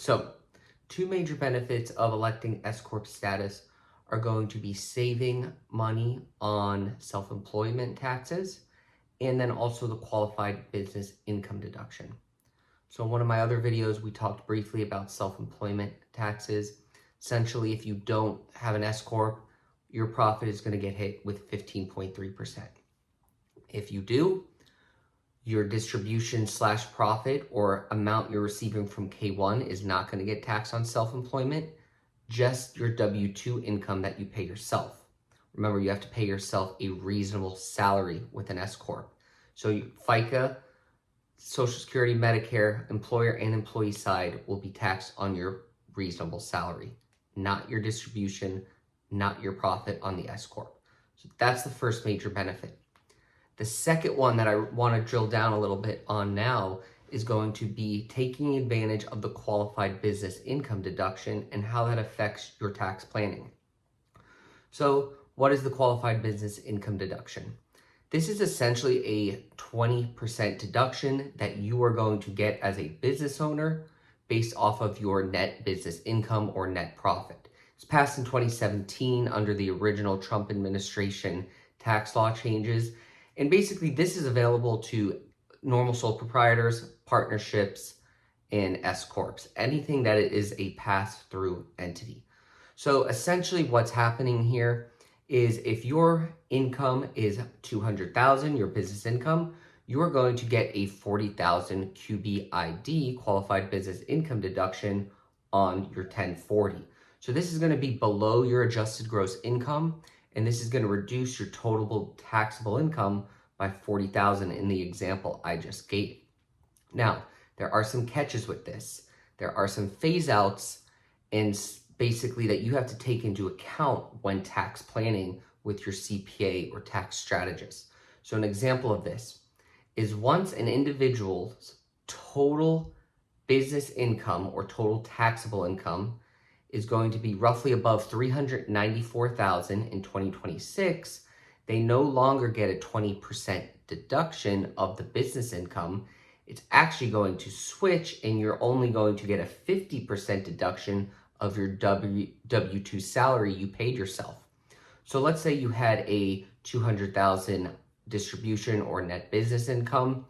So, two major benefits of electing S Corp status are going to be saving money on self-employment taxes and then also the qualified business income deduction. So in one of my other videos, we talked briefly about self-employment taxes. Essentially, if you don't have an S Corp, your profit is going to get hit with 15.3%. If you do, your distribution / profit or amount you're receiving from K1 is not going to get taxed on self-employment, just your W-2 income that you pay yourself. Remember, you have to pay yourself a reasonable salary with an S Corp. So FICA, Social Security, Medicare, employer and employee side will be taxed on your reasonable salary, not your distribution, not your profit on the S Corp. So that's the first major benefit. The second one that I want to drill down a little bit on now is going to be taking advantage of the qualified business income deduction and how that affects your tax planning. So what is the qualified business income deduction? This is essentially a 20% deduction that you are going to get as a business owner based off of your net business income or net profit. It's passed in 2017 under the original Trump administration tax law changes. And basically, this is available to normal sole proprietors, partnerships, and S Corps, anything that is a pass-through entity. So essentially what's happening here is if your income is $200,000, your business income, you are going to get a $40,000 QBID, qualified business income deduction, on your 1040. So this is going to be below your adjusted gross income, and this is going to reduce your total taxable income by $40,000 in the example I just gave. Now, there are some catches with this. There are some phase outs and basically that you have to take into account when tax planning with your CPA or tax strategist. So an example of this is once an individual's total business income or total taxable income is going to be roughly above $394,000 in 2026, they no longer get a 20% deduction of the business income. It's actually going to switch and you're only going to get a 50% deduction of your W-2 salary you paid yourself. So let's say you had a $200,000 distribution or net business income,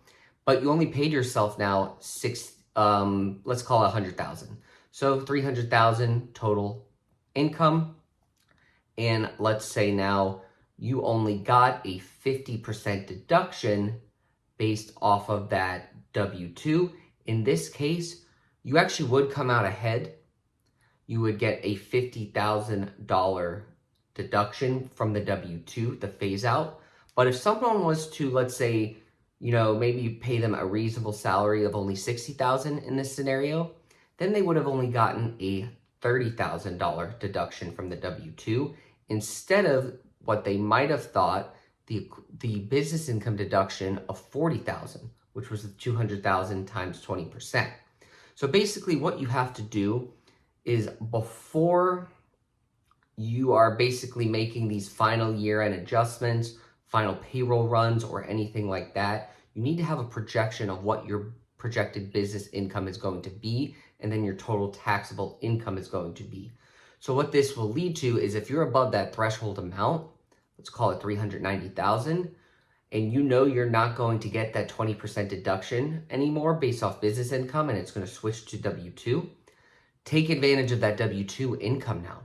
but you only paid yourself now let's call it $100,000. So $300,000 total income. And let's say now you only got a 50% deduction based off of that W-2. In this case, you actually would come out ahead. You would get a $50,000 deduction from the W-2, the phase out. But if someone was to, let's say, maybe you pay them a reasonable salary of only $60,000 in this scenario, then they would have only gotten a $30,000 deduction from the W-2 instead of what they might have thought, the business income deduction of $40,000, which was the $200,000 times 20%. So basically what you have to do is before you are basically making these final year-end adjustments, final payroll runs, or anything like that, you need to have a projection of what your projected business income is going to be, and then your total taxable income is going to be. So what this will lead to is if you're above that threshold amount, let's call it $390,000, and you're not going to get that 20% deduction anymore based off business income, and it's going to switch to W-2, take advantage of that W-2 income now.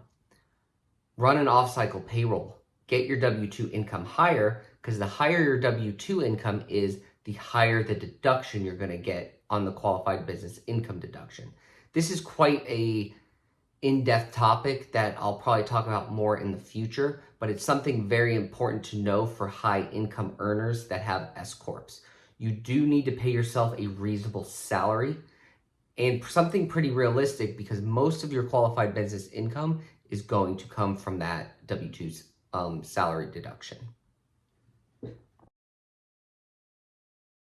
Run an off-cycle payroll. Get your W-2 income higher, because the higher your W-2 income is, the higher the deduction you're going to get on the qualified business income deduction. This is quite a in-depth topic that I'll probably talk about more in the future, but it's something very important to know for high income earners that have S Corps. You do need to pay yourself a reasonable salary and something pretty realistic, because most of your qualified business income is going to come from that W-2's salary deduction.